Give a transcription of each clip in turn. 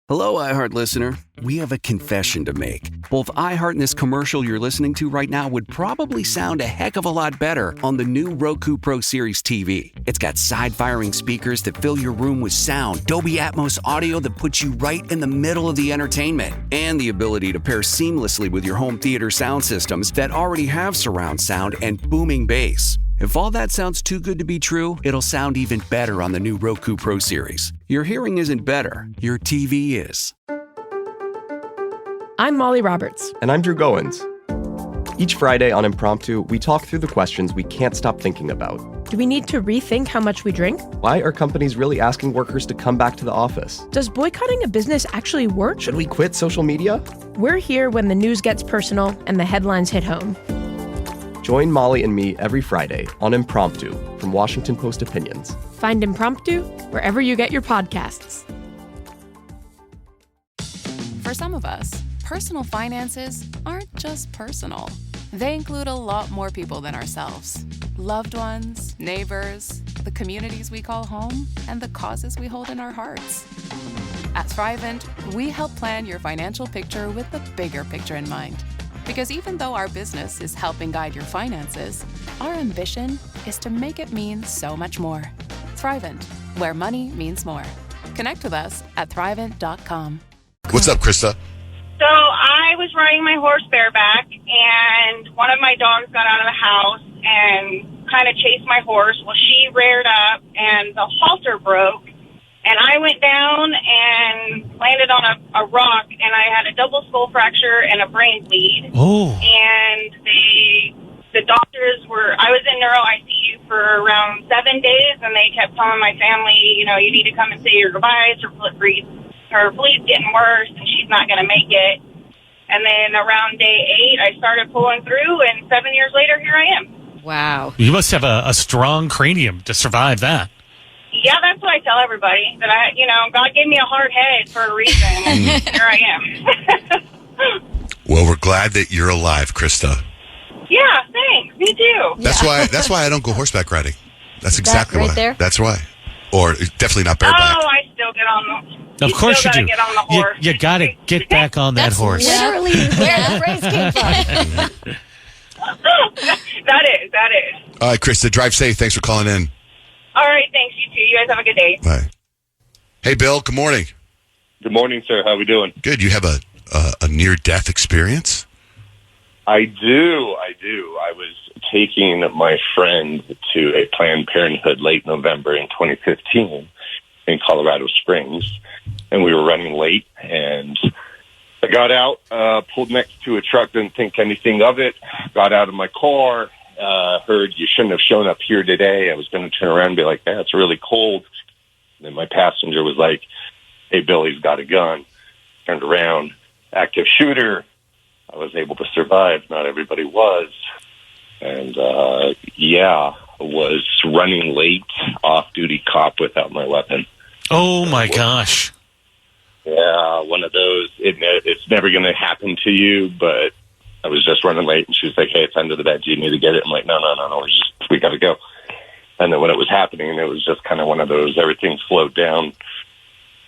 Hello, iHeart listener. We have a confession to make. Both iHeart and this commercial you're listening to right now would probably sound a heck of a lot better on the new Roku Pro Series TV. It's got side-firing speakers that fill your room with sound, Dolby Atmos audio that puts you right in the middle of the entertainment, and the ability to pair seamlessly with your home theater sound systems that already have surround sound and booming bass. If all that sounds too good to be true, it'll sound even better on the new Roku Pro Series. Your hearing isn't better, your TV is. I'm Molly Roberts. And I'm Drew Goins. Each Friday on Impromptu, we talk through the questions we can't stop thinking about. Do we need to rethink how much we drink? Why are companies really asking workers to come back to the office? Does boycotting a business actually work? Should we quit social media? We're here when the news gets personal and the headlines hit home. Join Molly and me every Friday on Impromptu from Washington Post Opinions. Find Impromptu wherever you get your podcasts. For some of us, personal finances aren't just personal. They include a lot more people than ourselves. Loved ones, neighbors, the communities we call home, and the causes we hold in our hearts. At Thrivent, we help plan your financial picture with the bigger picture in mind. Because even though our business is helping guide your finances, our ambition is to make it mean so much more. Thrivent, where money means more. Connect with us at Thrivent.com. What's up, Krista? So I was riding my horse bareback, and one of my dogs got out of the house and kind of chased my horse. Well, she reared up, and the halter broke, and I went down and landed on a rock, and I had a double skull fracture and a brain bleed. Oh. And the doctors I was in neuro ICU for around 7 days, and they kept telling my family, you need to come and say your goodbyes. Her bleed's getting worse, and she's not going to make it. And then around day 8, I started pulling through, and 7 years later, here I am. Wow. You must have a strong cranium to survive that. Yeah, that's what I tell everybody, that God gave me a hard head for a reason, and here I am. Well, we're glad that you're alive, Krista. Yeah, thanks. Me too. That's why I don't go horseback riding. That's exactly right why. there? That's why. Or definitely not bareback. Oh, I still get on the Of course you do. Get on the horse. You got to get back on that horse. Literally where the phrase came from. That is. All right, Krista, drive safe. Thanks for calling in. All right, thanks. You too. You guys have a good day. Bye. Hey, Bill, good morning. Good morning, sir. How are we doing? Good. You have a near-death experience? I do. I was taking my friend to a Planned Parenthood late November in 2015 in Colorado Springs, and we were running late, and I got out, pulled next to a truck, didn't think anything of it, got out of my car, heard you shouldn't have shown up here today. I was going to turn around and be like, it's really cold. And then my passenger was like, hey, Billy's got a gun. Turned around, active shooter. I was able to survive. Not everybody was. And, was running late, off-duty cop without my weapon. Oh, my gosh. Yeah, one of those. It's never going to happen to you, but I was just running late, and she was like, hey, it's under the bed. Do you need to get it? I'm like, no, we got to go. And then when it was happening, it was just kind of one of those, everything slowed down,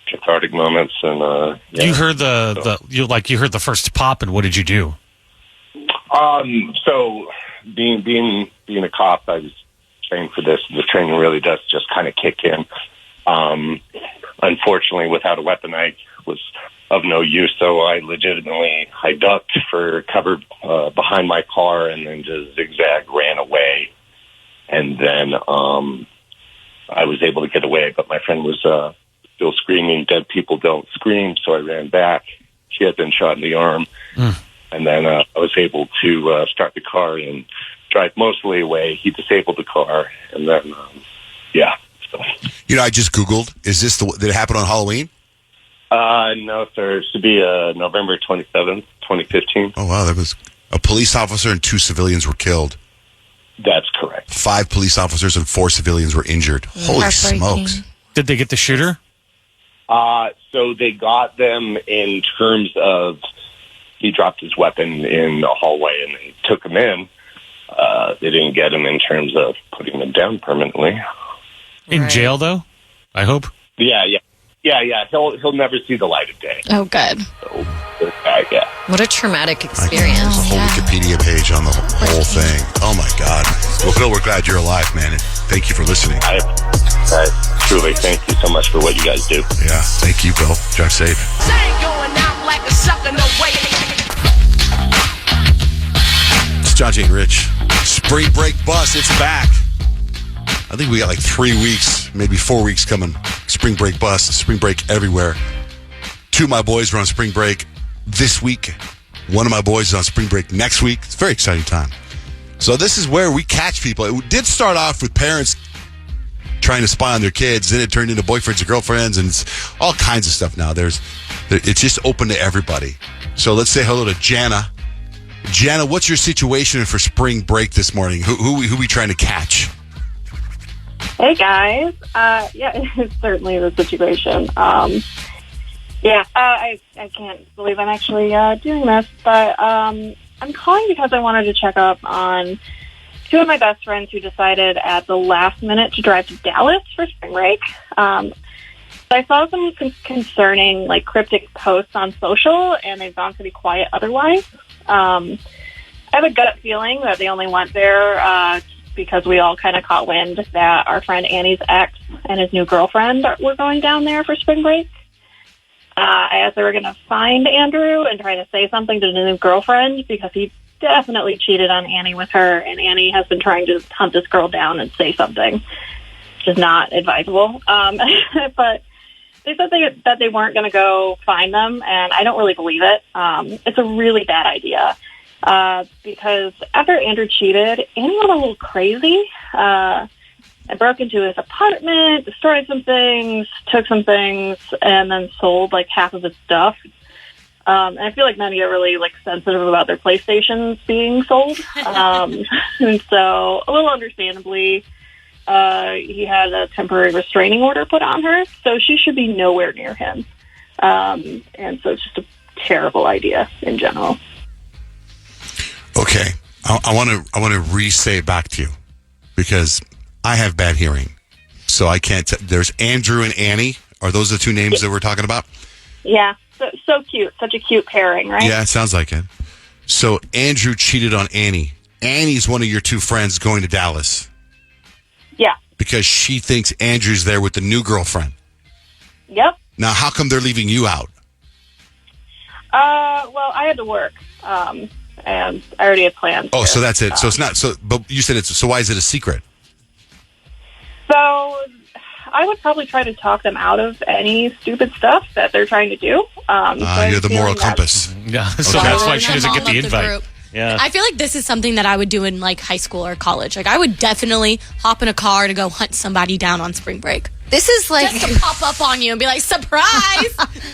cathartic moments. And you heard you heard the first pop, and what did you do? So being a cop, I was trained for this. The training really does just kind of kick in. Unfortunately, without a weapon, I was of no use. So I ducked for cover behind my car, and then just zigzag ran away. And then I was able to get away, but my friend was still screaming, dead people don't scream, so I ran back. She had been shot in the arm. And then I was able to start the car and drive mostly away. He disabled the car, and then, So. I just Googled, did it happen on Halloween? No, sir. It should be November 27th, 2015. Oh, wow. That was a police officer and 2 civilians were killed. That's correct. 5 police officers and 4 civilians were injured. Holy smokes. Did they get the shooter? So they got them in terms of he dropped his weapon in the hallway and they took him in. They didn't get him in terms of putting him down permanently. In jail, though? I hope? Yeah. Yeah. He'll never see the light of day. Oh, good. So, yeah. What a traumatic There's experience. a whole Wikipedia page on the whole thing. Oh my God. Well, Bill, we're glad you're alive, man. And thank you for listening. I truly thank you so much for what you guys do. Yeah. Thank you, Bill. Drive safe. It's John Jane Rich. Spring break bus. It's back. I think we got like 3 weeks, maybe 4 weeks coming. Spring break bus. Spring break everywhere. 2 of my boys were on spring break this week. 1 of my boys is on spring break next week. It's a very exciting time. So this is where we catch people. It did start off with parents trying to spy on their kids. Then it turned into boyfriends and girlfriends, and it's all kinds of stuff now. It's just open to everybody. So let's say hello to Jana. Jana, what's your situation for spring break this morning? Who we trying to catch? Hey guys, it's certainly the situation. I can't believe I'm actually doing this, but I'm calling because I wanted to check up on 2 of my best friends who decided at the last minute to drive to Dallas for spring break. I saw some concerning, cryptic posts on social, and they've gone pretty quiet otherwise. I have a gut feeling that they only went there because we all kind of caught wind that our friend Annie's ex and his new girlfriend were going down there for spring break. I asked they were going to find Andrew and try to say something to the new girlfriend because he definitely cheated on Annie with her, and Annie has been trying to hunt this girl down and say something, which is not advisable. But they said that they weren't going to go find them, and I don't really believe it. It's a really bad idea because after Andrew cheated, Annie went a little crazy. I broke into his apartment, destroyed some things, took some things, and then sold half of his stuff. And I feel like men get really sensitive about their PlayStations being sold. And so, a little understandably, he had a temporary restraining order put on her, so she should be nowhere near him. And so it's just a terrible idea in general. Okay, I want to re-say it back to you because I have bad hearing, so I can't. There's Andrew and Annie. Are those the 2 names that we're talking about? Yeah, so cute. Such a cute pairing, right? Yeah, it sounds like it. So Andrew cheated on Annie. Annie's one of your 2 friends going to Dallas. Yeah. Because she thinks Andrew's there with the new girlfriend. Yep. Now, how come they're leaving you out? Well, I had to work, and I already had plans. Oh, so that's it. So it's not. So, but you said it's. So why is it a secret? So I would probably try to talk them out of any stupid stuff that they're trying to do. You're the moral compass. Yeah, so that's why she doesn't get the invite. Yeah. I feel like this is something that I would do in high school or college. I would definitely hop in a car to go hunt somebody down on spring break. This is just to pop up on you and be like, surprise!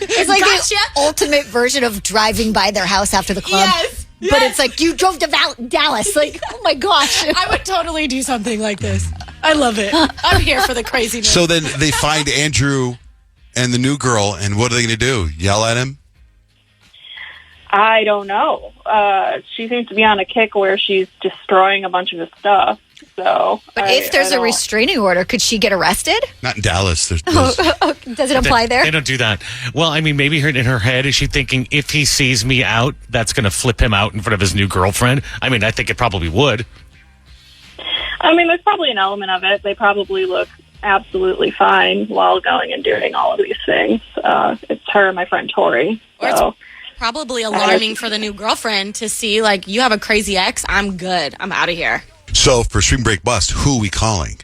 It's like the ultimate version of driving by their house after the club. Yes. But it's like you drove to Dallas. Oh my gosh. I would totally do something like this. I love it. I'm here for the craziness. So then they find Andrew and the new girl, and what are they going to do? Yell at him? I don't know. She seems to be on a kick where she's destroying a bunch of his stuff. So, but if there's a restraining order, could she get arrested? Not in Dallas. Does it apply there? They don't do that. Well, I mean, maybe in her head, is she thinking if he sees me out, that's going to flip him out in front of his new girlfriend? I mean, I think it probably would. I mean, there's probably an element of it. They probably look absolutely fine while going and doing all of these things. It's her and my friend Tori. So. Probably alarming for the new girlfriend to see, you have a crazy ex. I'm good. I'm out of here. So, for Spring Break Bust, who are we calling?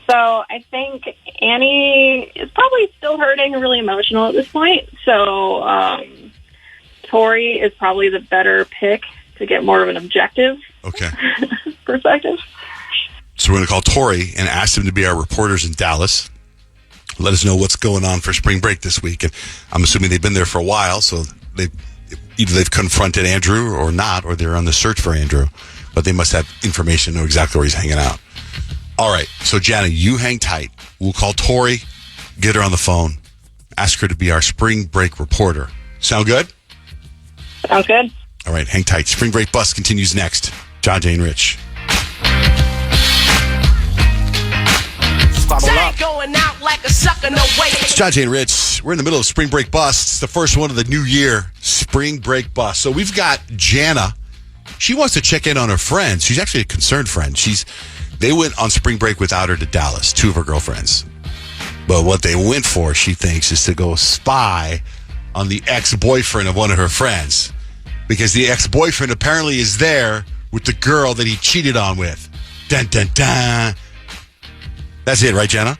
So, I think Annie is probably still hurting and really emotional at this point. So, Tori is probably the better pick to get more of an objective perspective. So, we're going to call Tori and ask them to be our reporters in Dallas. Let us know what's going on for spring break this week. And I'm assuming they've been there for a while, so either they've confronted Andrew or not, or they're on the search for Andrew. But they must have information, know exactly where he's hanging out. All right, so Jana, you hang tight. We'll call Tori, get her on the phone, ask her to be our spring break reporter. Sound good? Sounds good. All right, hang tight. Spring Break Bus continues next. John Jane Rich. Bubble up. going out like a sucker, no way. It's Jay and Rich. We're in the middle of Spring Break Bust. It's the first one of the new year, Spring Break Bust. So we've got Jana. She wants to check in on her friends. She's actually a concerned friend. They went on spring break without her to Dallas, two of her girlfriends. But what they went for, she thinks, is to go spy on the ex-boyfriend of one of her friends. Because the ex-boyfriend apparently is there with the girl that he cheated on with. Dun, dun, dun. That's it, right, Jenna?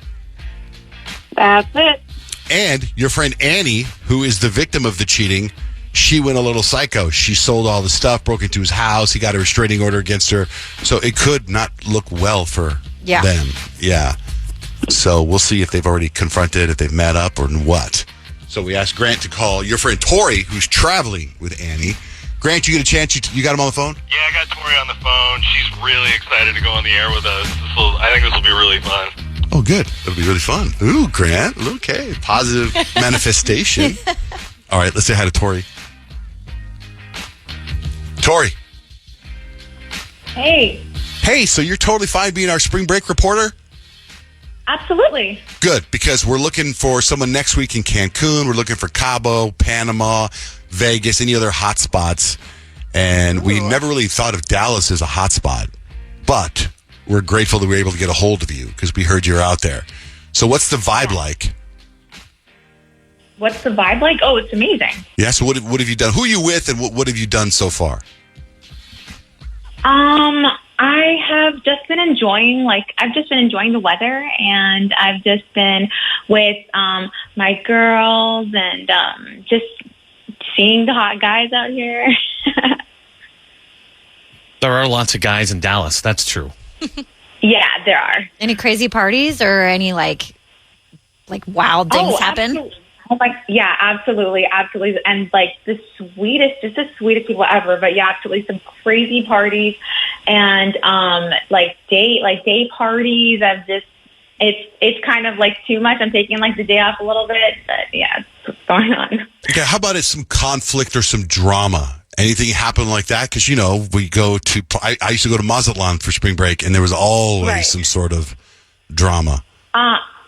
That's it. And your friend Annie, who is the victim of the cheating, she went a little psycho. She sold all the stuff, broke into his house. He got a restraining order against her. So it could not look well for them. Yeah. So we'll see if they've already confronted, if they've met up, or what. So we asked Grant to call your friend Tori, who's traveling with Annie. Grant, you get a chance? You got him on the phone? Yeah, I got Tori on the phone. She's really excited to go on the air with us. I think this will be really fun. Oh, good. It'll be really fun. Ooh, Grant. Okay. Positive manifestation. All right, let's say hi to Tori. Tori. Hey. Hey, so you're totally fine being our spring break reporter? Absolutely. Good, because we're looking for someone next week in Cancun. We're looking for Cabo, Panama, Vegas, any other hot spots. And we never really thought of Dallas as a hot spot. But we're grateful that we were able to get a hold of you because we heard you're out there. So what's the vibe like? What's the vibe like? Oh, it's amazing. Yeah, so what have you done? Who are you with and what have you done so far? I have just been enjoying, the weather, and I've just been with my girls and just seeing the hot guys out here. There are lots of guys in Dallas. That's true. Yeah, there are. Any crazy parties or any like wild things happen? Absolutely. Oh my, yeah, absolutely. And the sweetest people ever. But yeah, absolutely some crazy parties and day parties. It's kind of too much. I'm taking the day off a little bit, but yeah, it's what's going on. Okay, how about some conflict or some drama? Anything happen like that? Because, we go to, I used to go to Mazatlan for spring break, and there was always some sort of drama.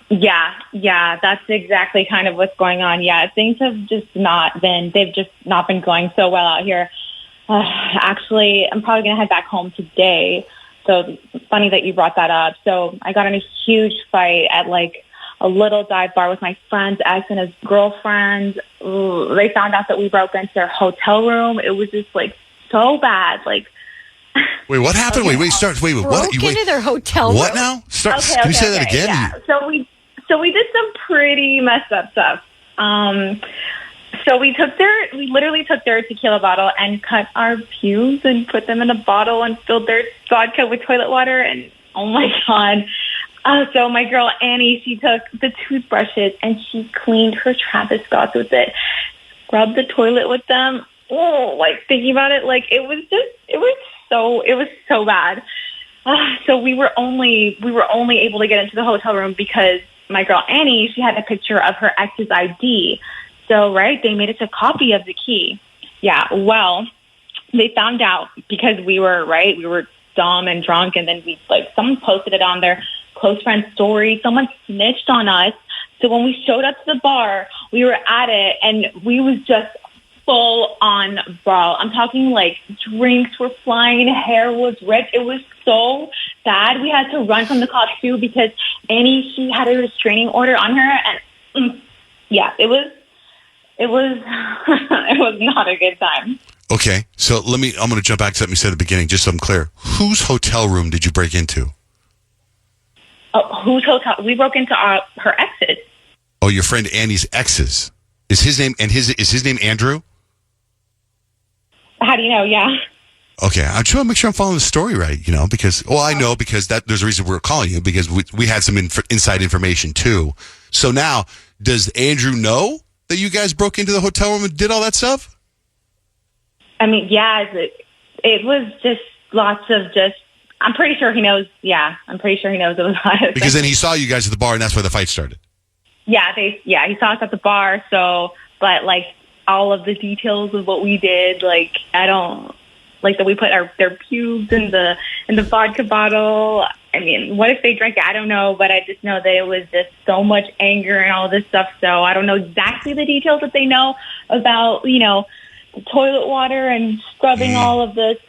Yeah, that's exactly kind of what's going on. Yeah, things have just they've just not been going so well out here. Actually, I'm probably going to head back home today. So funny that you brought that up. So I got in a huge fight at a little dive bar with my friend's ex and his girlfriend. Ooh, they found out that we broke into their hotel room. It was just so bad. Wait, what happened? Okay. Wait, what? Broke into their hotel room? What now? Can you say that again? Yeah. So we did some pretty messed up stuff. So we literally took their tequila bottle and cut our pubes and put them in a bottle and filled their vodka with toilet water. And oh my God. So my girl Annie, she took the toothbrushes and she cleaned her Travis Scotts with it, scrubbed the toilet with them. Oh, thinking about it, it was so bad. So we were only able to get into the hotel room because my girl Annie, she had a picture of her ex's ID. So, they made us a copy of the key. Yeah, well, they found out because we were dumb and drunk, and then someone posted it on their close friend story. Someone snitched on us. So when we showed up to the bar, we were at it, and we was just full on brawl. I'm talking drinks were flying, hair was ripped. It was so bad. We had to run from the cops too because Annie, she had a restraining order on her, and yeah, it was it was not a good time. Okay, so I'm going to jump back to something you said at the beginning, just so I'm clear. Whose hotel room did you break into? Oh, whose hotel? We broke into her ex's. Oh, your friend Annie's ex's. Is his name Andrew? How do you know? Yeah. Okay, I'm trying to make sure I'm following the story right, because I know because there's a reason we're calling you because we had some inside information too. So now, does Andrew know that you guys broke into the hotel room and did all that stuff? I mean, yeah, it was just lots of I'm pretty sure he knows. Yeah, I'm pretty sure he knows it was a lot of because then he saw you guys at the bar and that's where the fight started. Yeah, he saw us at the bar. So, but all of the details of what we did, I don't that we put their pubes in the vodka bottle. I mean, what if they drank it? I don't know, but I just know that it was just so much anger and all this stuff. So I don't know exactly the details that they know about, you know, the toilet water and scrubbing all of the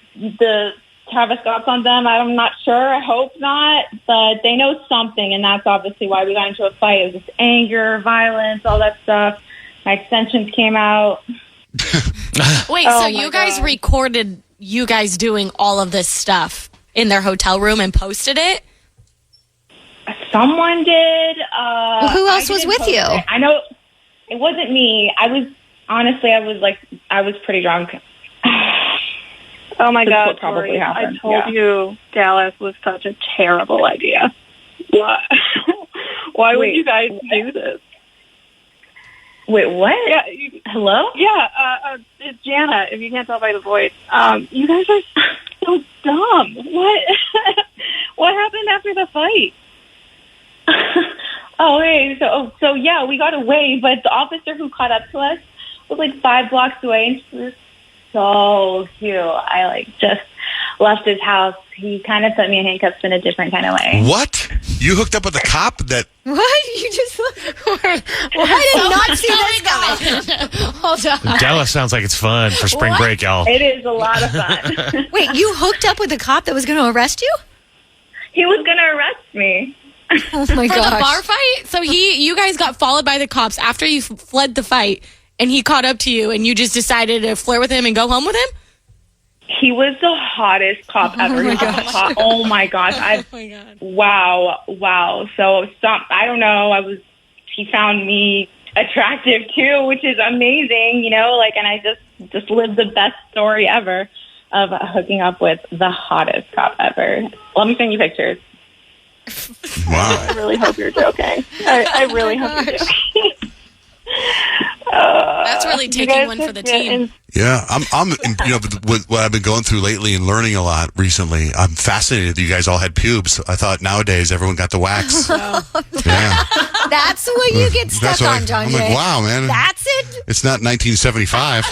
Travis Scott's on them. I'm not sure. I hope not. But they know something, and that's obviously why we got into a fight. It was just anger, violence, all that stuff. My extensions came out. Wait, so you guys recorded you guys doing all of this stuff in their hotel room and posted it? Someone did. Well, who else was with you? I know it wasn't me. I was pretty drunk. Oh my God, probably Tori, happened. I told you Dallas was such a terrible idea. Why would you guys do this? Wait, what? Yeah, hello? Yeah, it's Jana, if you can't tell by the voice. You guys are so dumb. What happened after the fight? So yeah, we got away, but the officer who caught up to us was like 5 blocks away, and she was so cute. I just left his house. He kind of put me in handcuffs in a different kind of way. What? You hooked up with a cop? That What? You just... I did not see this guy. Hold on. Dallas sounds like it's fun for spring break, y'all. It is a lot of fun. Wait, you hooked up with a cop that was going to arrest you? He was going to arrest me. Oh my For gosh. the bar fight? So you guys got followed by the cops after you fled the fight, and he caught up to you, and you just decided to flirt with him and go home with him? He was the hottest cop ever. my gosh. Oh my gosh. Oh my God. Wow. So I don't know. He found me attractive too, which is amazing, you know, and I just lived the best story ever of hooking up with the hottest cop ever. Let me send you pictures. wow. I really hope you're joking. I really hope you're joking. That's really taking one for the team. Yeah, I'm with what I've been going through lately and learning a lot recently. I'm fascinated that you guys all had pubes. I thought nowadays everyone got the wax. Yeah. That's what you get stuck on, John I'm Jay. like, wow, man. That's it? It's not 1975.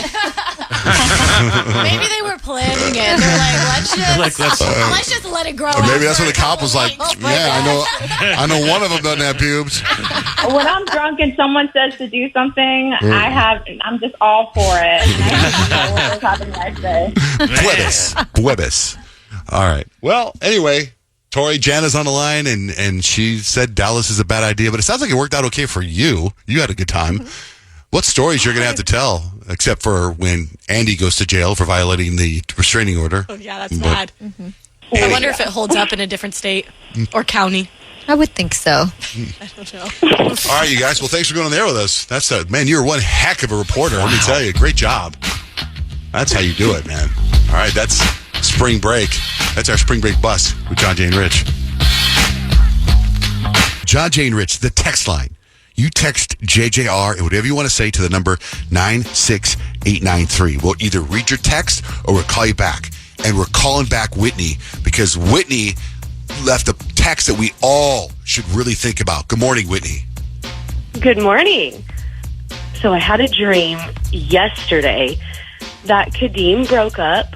Maybe they were planning it. They're like, let's just let it grow Or maybe out that's when the for a cop was like, couple yeah, I know one of them doesn't have pubes. When I'm drunk and someone says to do something, I'm just all for it. I don't know what was happening next day. Buebis. All right. Well, anyway, Tori, Jana's on the line, and she said Dallas is a bad idea, but it sounds like it worked out okay for you. You had a good time. What stories you're going to have to tell, except for when Andy goes to jail for violating the restraining order? Oh, yeah, that's bad. I wonder if it holds up in a different state or county. I would think so. I don't know. All right, you guys. Well, thanks for going on there with us. Man, you're one heck of a reporter. Let me tell you. Great job. That's how you do it, man. All right, that's spring break. That's our spring break bus with John, Jay, and Rich. John, Jay, and Rich, the text line. You text JJR and whatever you want to say to the number 96893. We'll either read your text or we'll call you back. And we're calling back Whitney because Whitney left a text that we all should really think about. Good morning, Whitney. Good morning. So I had a dream yesterday that Kadeem broke up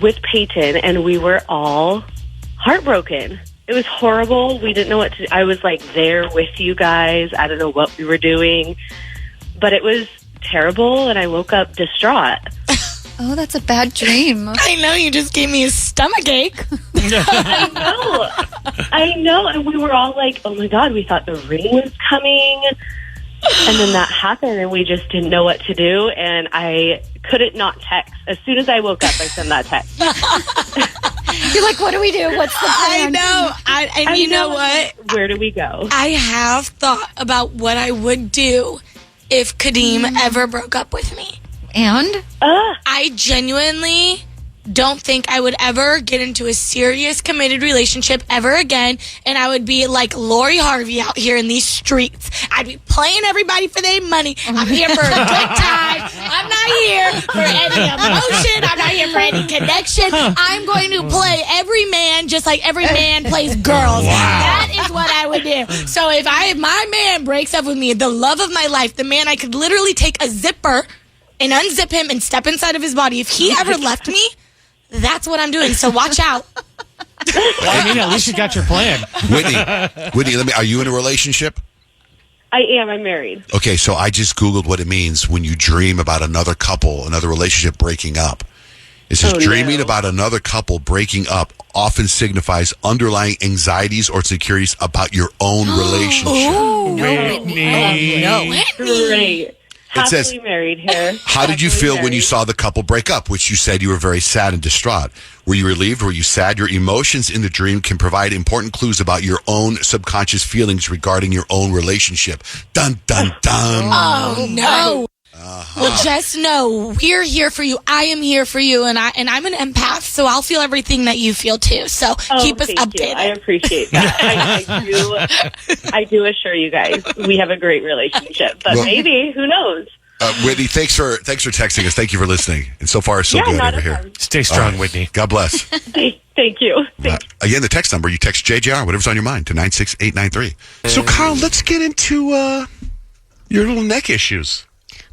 with Peyton and we were all heartbroken. It was horrible. We didn't know what to do. I was there with you guys. I don't know what we were doing, but it was terrible and I woke up distraught. Oh, that's a bad dream. I know, you just gave me a stomach ache. I know. And we were all like, oh my God, we thought the ring was coming. And then that happened and we just didn't know what to do. And I couldn't not text. As soon as I woke up, I sent that text. You're like, what do we do? What's the plan? I know. You know what? Where do we go? I have thought about what I would do if Kadeem ever broke up with me. And? I genuinely don't think I would ever get into a serious, committed relationship ever again, and I would be like Lori Harvey out here in these streets. I'd be playing everybody for their money. I'm here for a good time. I'm not here for any emotion. I'm not here for any connection. I'm going to play every man just like every man plays girls. Wow. That is what I would do. So if my man breaks up with me, the love of my life, the man I could literally take a zipper and unzip him and step inside of his body, if he ever left me, that's what I'm doing. So watch out. I mean, at least you got your plan. Whitney, are you in a relationship? I am. I'm married. Okay, so I just Googled what it means when you dream about another couple, another relationship breaking up. It says dreaming about another couple breaking up often signifies underlying anxieties or insecurities about your own relationship. Oh, Whitney. no. Great. It says, Happily married here. how did you feel when you saw the couple break up, which you said you were very sad and distraught? Were you relieved? Were you sad? Your emotions in the dream can provide important clues about your own subconscious feelings regarding your own relationship. Dun, dun, dun. Oh, no. Well, just know we're here for you. I am here for you, and I'm an empath, so I'll feel everything that you feel too. So keep us updated. You. I appreciate that. I do assure you guys we have a great relationship, but maybe who knows? Whitney, thanks for texting us. Thank you for listening. And so far, so good over here. Stay strong, Whitney. God bless. Thank you. Again, the text number, you text JJR, whatever's on your mind, to 96893. So, Carl, let's get into your little neck issues.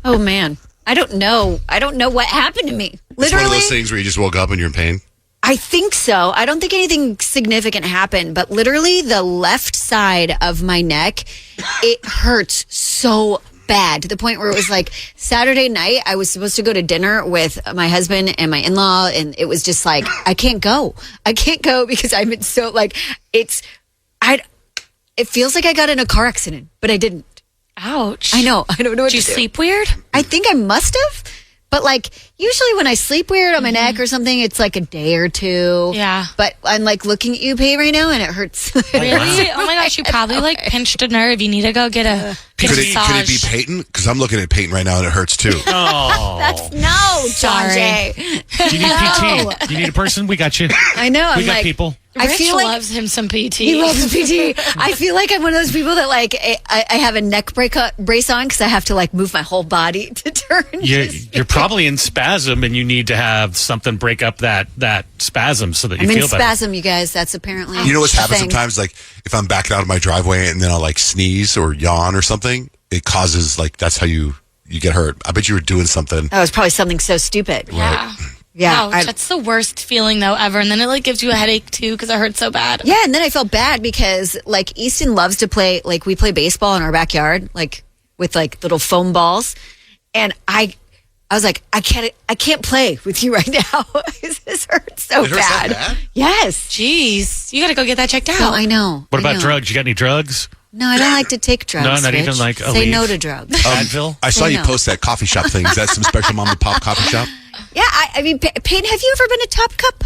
Oh, man. I don't know. I don't know what happened to me. Literally. It's one of those things where you just woke up and you're in pain? I think so. I don't think anything significant happened, but literally the left side of my neck, it hurts so bad to the point where it was like Saturday night, I was supposed to go to dinner with my husband and my in-law, and it was just like, I can't go. I can't go because I've been so like, it feels like I got in a car accident, but I didn't. Ouch. I know. I don't know what to do. Did you sleep weird? I think I must have. But like usually when I sleep weird on my neck or something, it's like a day or two. Yeah. But I'm like looking at you, Pay, right now, and it hurts. Really? Oh my gosh, you probably like pinched a nerve. You need to go get a massage. Could it be Peyton? Because I'm looking at Peyton right now and it hurts too. Oh. That's no, John Jay. Do you need PT? Do you need a person? We got you. I know. We got people. I feel like loves him some PT. He loves PT. I feel like I'm one of those people that like I have a neck brace on because I have to like move my whole body to turn. You're probably in spasm and you need to have something break up that spasm so that you feel better. I'm in spasm, you guys. That's apparently You know what's happened sometimes? Like if I'm backed out of my driveway and then I'll like sneeze or yawn or something, it causes like that's how you get hurt. I bet you were doing something. Oh, it's probably something so stupid. Yeah. Yeah, wow, that's the worst feeling though ever, and then it like gives you a headache too because it hurts so bad. Yeah, and then I felt bad because like Easton loves to play, like we play baseball in our backyard, like with like little foam balls, and I was like, I can't play with you right now. This hurts so bad. Yes, jeez, you got to go get that checked out. No, I know. What about drugs? You got any drugs? No, I don't like to take drugs. No, not even like say no to drugs. Advil? I saw you post that coffee shop thing. Is that some special mom and pop coffee shop? Yeah, I mean, Peyton, have you ever been to Top Cup?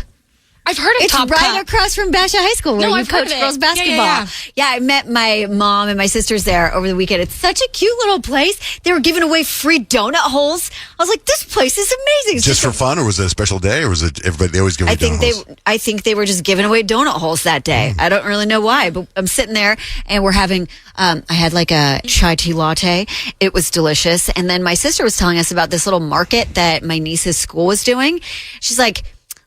I've heard of Top Cup. It's right across from Basha High School where you coach girls basketball. Yeah, I met my mom and my sisters there over the weekend. It's such a cute little place. They were giving away free donut holes. I was like, this place is amazing. Just for fun, or was it a special day, or was it everybody? They always give away donut holes? I think they were just giving away donut holes that day. I don't really know why, but I'm sitting there and we're having. I had like a chai tea latte. It was delicious. And then my sister was telling us about this little market that my niece's school was doing. She's like,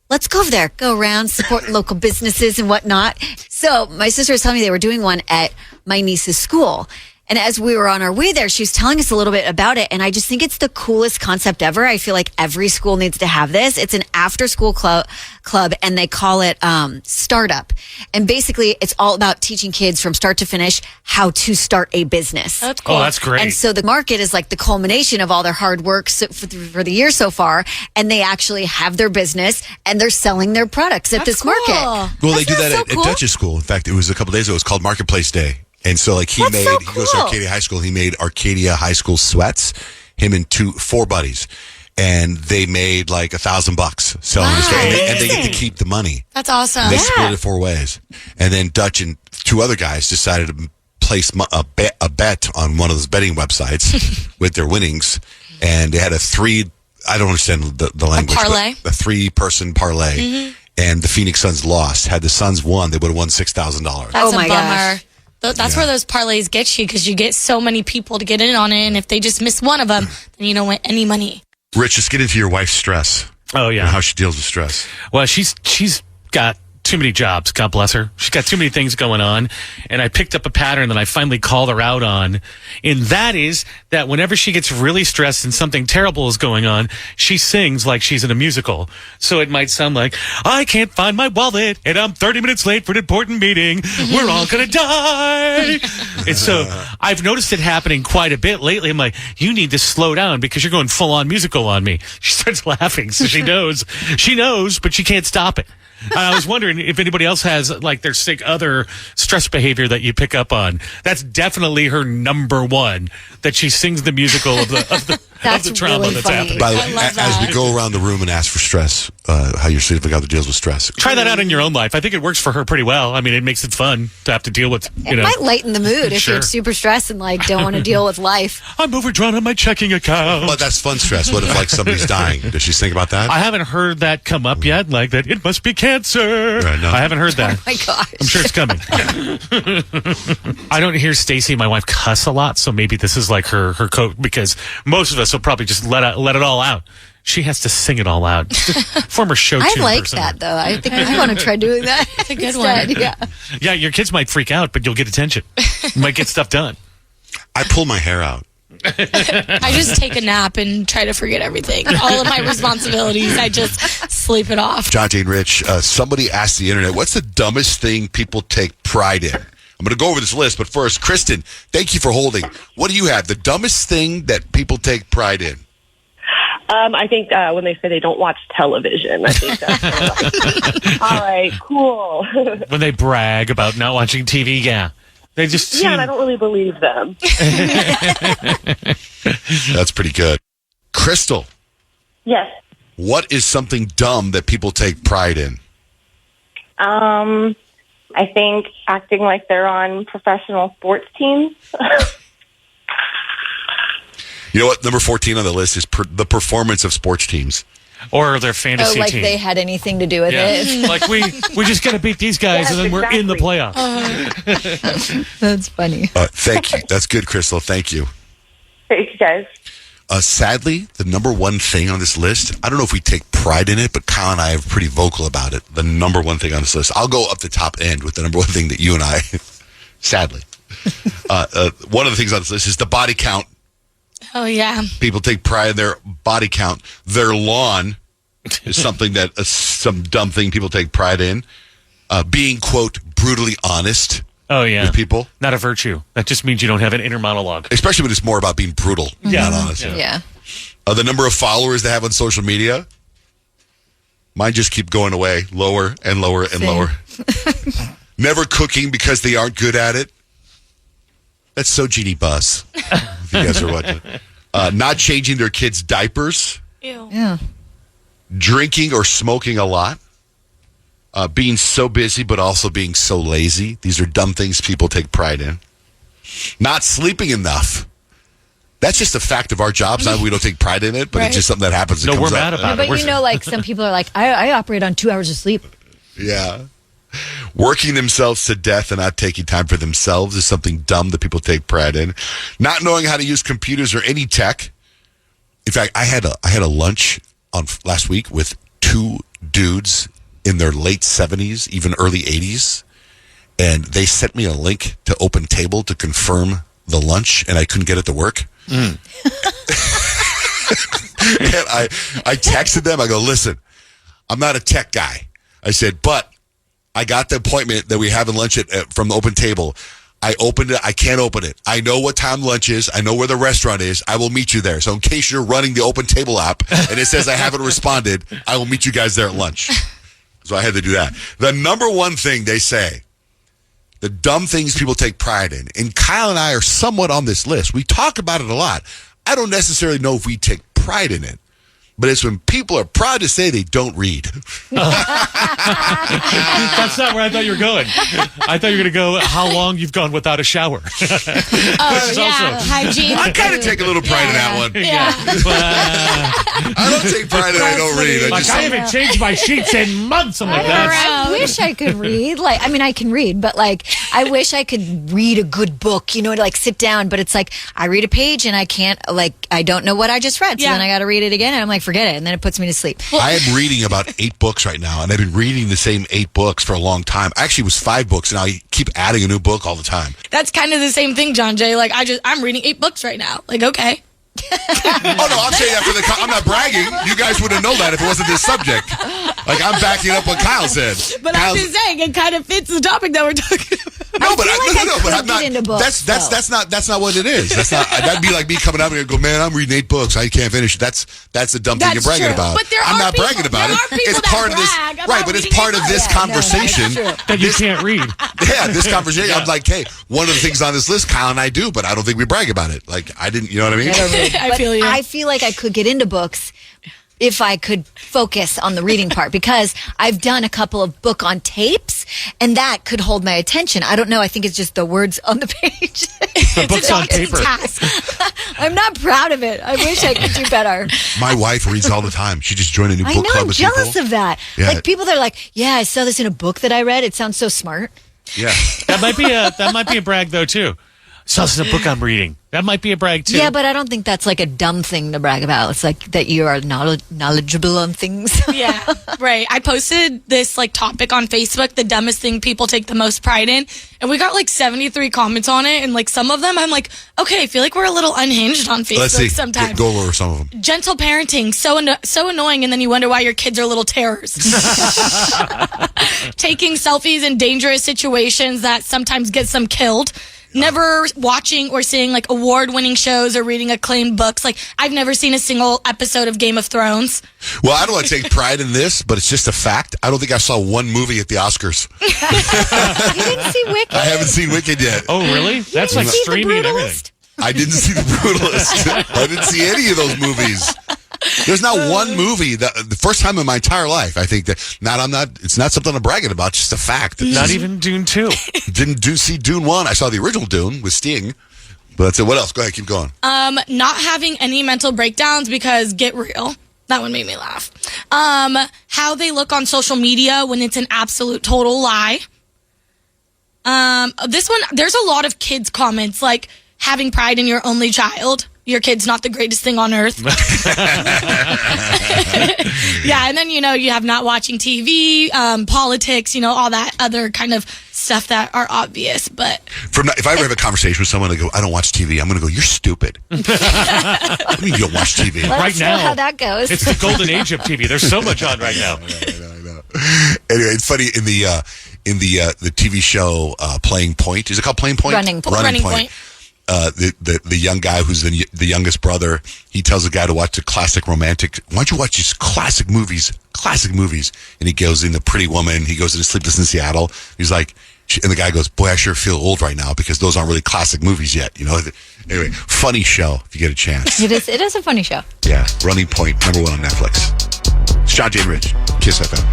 let's go over there, go around, support local businesses and whatnot. So my sister was telling me they were doing one at my niece's school. And as we were on our way there, she was telling us a little bit about it. And I just think it's the coolest concept ever. I feel like every school needs to have this. It's an after school club and they call it Startup. And basically it's all about teaching kids from start to finish how to start a business. That's cool. Oh, that's great. And so the market is like the culmination of all their hard work for the year so far. And they actually have their business and they're selling their products at this market. Well, they do that at Dutch's school. In fact, it was a couple days ago. It was called Marketplace Day. And so, like, he goes to Arcadia High School. He made Arcadia High School sweats, him and 4 buddies. And they made like $1,000 selling the stuff. And they get to keep the money. That's awesome. And they split it 4 ways. And then Dutch and 2 other guys decided to place a bet on one of those betting websites with their winnings. And they had I don't understand the language. A parlay. A 3-person parlay. Mm-hmm. And the Phoenix Suns lost. Had the Suns won, they would have won $6,000. That's a bummer. Gosh. That's where those parlays get you because you get so many people to get in on it, and if they just miss one of them, then you don't win any money. Rich, just get into your wife's stress. Oh yeah, and how she deals with stress. Well, she's got too many jobs. God bless her. She's got too many things going on. And I picked up a pattern that I finally called her out on. And that is that whenever she gets really stressed and something terrible is going on, she sings like she's in a musical. So it might sound like, I can't find my wallet and I'm 30 minutes late for an important meeting. We're all going to die. And so I've noticed it happening quite a bit lately. I'm like, you need to slow down because you're going full on musical on me. She starts laughing. So she knows, but she can't stop it. I was wondering if anybody else has like their other stress behavior that you pick up on. That's definitely her number one, that she sings the musical of the trauma really that's funny. happening. By the way, as we go around the room and ask for stress, how your significant other deals with stress. Try that out in your own life. I think it works for her pretty well. I mean, it makes it fun to have to deal with, It might lighten the mood if Sure. you're super stressed and like don't want to deal with life. I'm overdrawn on my checking account. But that's fun stress. What if like somebody's dying? Does she think about that? I haven't heard that come up yet, like that it must be cancer. Right, no. I haven't heard that. Oh my gosh. I'm sure it's coming. I don't hear Stacy, my wife, cuss a lot, so maybe this is like her code, because most of us will probably just let it all out. She has to sing it all out. Former show I tune like person. that though. I think I want to try doing that. It's a good instead. one. Yeah. Yeah, your kids might freak out, but you'll get attention. You might get stuff done. I pull my hair out. I just take a nap and try to forget everything. All of my responsibilities, I just sleep it off. Jonty and Rich, somebody asked the internet, what's the dumbest thing people take pride in? I'm going to go over this list, but first, Kristen, thank you for holding. What do you have? The dumbest thing that people take pride in? I think when they say they don't watch television, I think that's kind of like, all right, cool. When they brag about not watching TV, yeah. They just Yeah, and I don't really believe them. That's pretty good. Crystal, Yes. what is something dumb that people take pride in? I think acting like they're on professional sports teams. You know what? Number 14 on the list is the performance of sports teams. Or their fantasy Oh, like team. they had anything to do with it. Like we just got to beat these guys, Yes, and then we're in the playoffs. That's funny. Thank you. That's good, Crystal. Thank you. Thank you, guys. Sadly, the number one thing on this list, I don't know if we take pride in it, but Kyle and I are pretty vocal about it. The number one thing on this list. I'll go up the top end with the number one thing that you and I, sadly. One of the things on this list is the body count. Oh, yeah. People take pride in their body count. Their lawn is something that some dumb thing people take pride in. Being, quote, brutally honest. Oh, yeah. With people. Not a virtue. That just means you don't have an inner monologue. Especially when it's more about being brutal, not honest. Yeah. The number of followers they have on social media. Mine just keep going away. Lower and lower and lower. Never cooking because they aren't good at it. That's so Jeannie Buss. If you guys are watching. Not changing their kids' diapers. Ew. Yeah. Drinking or smoking a lot. Being so busy but also being so lazy. These are dumb things people take pride in. Not sleeping enough. That's just a fact of our jobs. Not that we don't take pride in it, but it's just something that happens. No, It comes we're mad up. about But you know, like some people are like, I operate on 2 hours of sleep. Yeah. Working themselves to death and not taking time for themselves is something dumb that people take pride in. Not knowing how to use computers or any tech. In fact, I had a lunch on last week with 2 dudes in their late 70s, even early 80s, and they sent me a link to Open Table to confirm the lunch, and I couldn't get it to work. And I texted them. I go, listen, I'm not a tech guy. I said, but I got the appointment that we have in lunch from the Open Table. I opened it. I can't open it. I know what time lunch is. I know where the restaurant is. I will meet you there. So in case you're running the Open Table app and it says I haven't responded, I will meet you guys there at lunch. So I had to do that. The number one thing they say, the dumb things people take pride in, and Kyle and I are somewhat on this list. We talk about it a lot. I don't necessarily know if we take pride in it, but it's when people are proud to say they don't read. That's not where I thought you were going. I thought you were going to go how long you've gone without a shower. Oh, yeah. Hygiene. I kind of take a little pride in that one. Yeah. I I don't take pride in I don't read. I haven't changed my sheets in months. I'm like, I wish I could read. I can read, but I wish I could read a good book, to sit down. But it's like, I read a page and I can't, I don't know what I just read. So then I got to read it again and I'm like, forget it. And then it puts me to sleep. I am reading about 8 books right now, and I've been reading the same 8 books for a long time. Actually, it was 5 books, and I keep adding a new book all the time. That's kind of the same thing, John Jay. I'm reading 8 books right now. Okay. Oh, no, I'm saying that for I'm not bragging. You guys wouldn't know that if it wasn't this subject. I'm backing up what Kyle said. But I'm just saying, it kind of fits the topic that we're talking about. No, but I'm not. That's not what it is. That's not. That'd be like me coming up and go, man, I'm reading 8 books. I can't finish. That's a dumb thing you're bragging about. But I'm not bragging about it. It's part of this, right? But it's part of this conversation that you can't read. Yeah, this conversation. I'm like, hey, one of the things on this list, Kyle and I do, but I don't think we brag about it. I didn't. You know what I mean? I feel you. I feel like I could get into books if I could focus on the reading part, because I've done a couple of book on tapes and that could hold my attention. I don't know. I think it's just the words on the page. The books on paper. I'm not proud of it. I wish I could do better. My wife reads all the time. She just joined a new book club. I'm jealous of that. Yeah. People that are like, yeah, I saw this in a book that I read. It sounds so smart. Yeah. That might be a brag though too. So this is a book I'm reading. That might be a brag too. Yeah, but I don't think that's a dumb thing to brag about. It's that you are knowledgeable on things. Yeah, right. I posted this topic on Facebook, the dumbest thing people take the most pride in, and we got 73 comments on it, and some of them I'm like, okay, I feel like we're a little unhinged on Facebook. Let's see. Sometimes. Go over some of them. Gentle parenting, so annoying, and then you wonder why your kids are little terrors. Taking selfies in dangerous situations that sometimes gets them killed. Never watching or seeing award-winning shows or reading acclaimed books. I've never seen a single episode of Game of Thrones. Well, I don't want to take pride in this, but it's just a fact. I don't think I saw one movie at the Oscars. You didn't see Wicked? I haven't seen Wicked yet. Oh, really? That's streaming and everything. I didn't see The Brutalist. I didn't see any of those movies. There's not one movie the first time in my entire life. I think that it's not something I'm bragging about, just a fact. Not even Dune 2. Didn't see Dune 1. I saw the original Dune with Sting. But that's it. What else? Go ahead, keep going. Not having any mental breakdowns because get real. That one made me laugh. How they look on social media when it's an absolute total lie. This one, there's a lot of kids comments having pride in your only child. Your kid's not the greatest thing on earth. Yeah, and then, you have not watching TV, politics, all that other kind of stuff that are obvious. But if I ever have a conversation with someone, I go, I don't watch TV, I'm going to go, you're stupid. I mean, you don't watch TV. Let's know how that goes. It's the golden age of TV. There's so much on right now. I know. Anyway, it's funny in the TV show Playing Point. Is it called Playing Point? Running Point. The young guy who's the youngest brother, he tells the guy to watch why don't you watch these classic movies? And he goes into Pretty Woman, he goes into Sleepless in Seattle. He's like, and the guy goes, boy, I sure feel old right now because those aren't really classic movies yet. Anyway, funny show if you get a chance. It is a funny show. Yeah, Running Point, #1 on Netflix. It's John Jay and Rich, Kiss FM.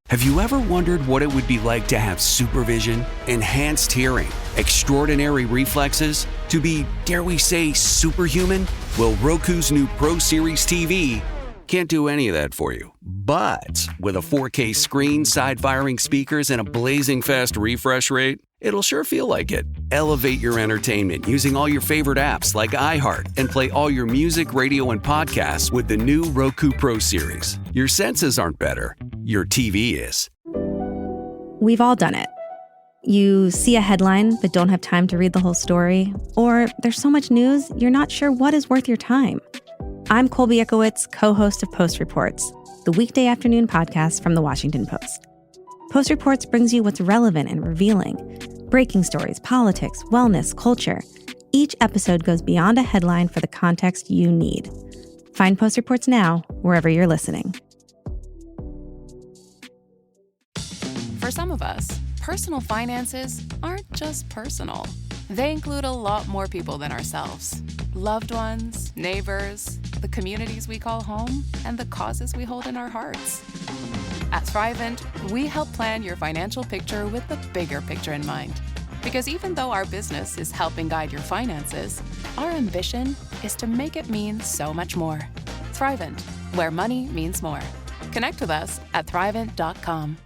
Have you ever wondered what it would be like to have supervision, enhanced hearing, extraordinary reflexes, to be, dare we say, superhuman? Well, Roku's new Pro Series TV can't do any of that for you. But with a 4K screen, side-firing speakers, and a blazing fast refresh rate, it'll sure feel like it. Elevate your entertainment using all your favorite apps like iHeart and play all your music, radio, and podcasts with the new Roku Pro Series. Your senses aren't better. Your TV is. We've all done it. You see a headline but don't have time to read the whole story, or there's so much news you're not sure what is worth your time. I'm Colby Ekowitz, co-host of Post Reports, the weekday afternoon podcast from The Washington Post. Post Reports brings you what's relevant and revealing. Breaking stories, politics, wellness, culture. Each episode goes beyond a headline for the context you need. Find Post Reports now, wherever you're listening. For some of us, personal finances aren't just personal. They include a lot more people than ourselves. Loved ones, neighbors, the communities we call home, and the causes we hold in our hearts. At Thrivent, we help plan your financial picture with the bigger picture in mind. Because even though our business is helping guide your finances, our ambition is to make it mean so much more. Thrivent. where money means more. Connect with us at Thrivent.com.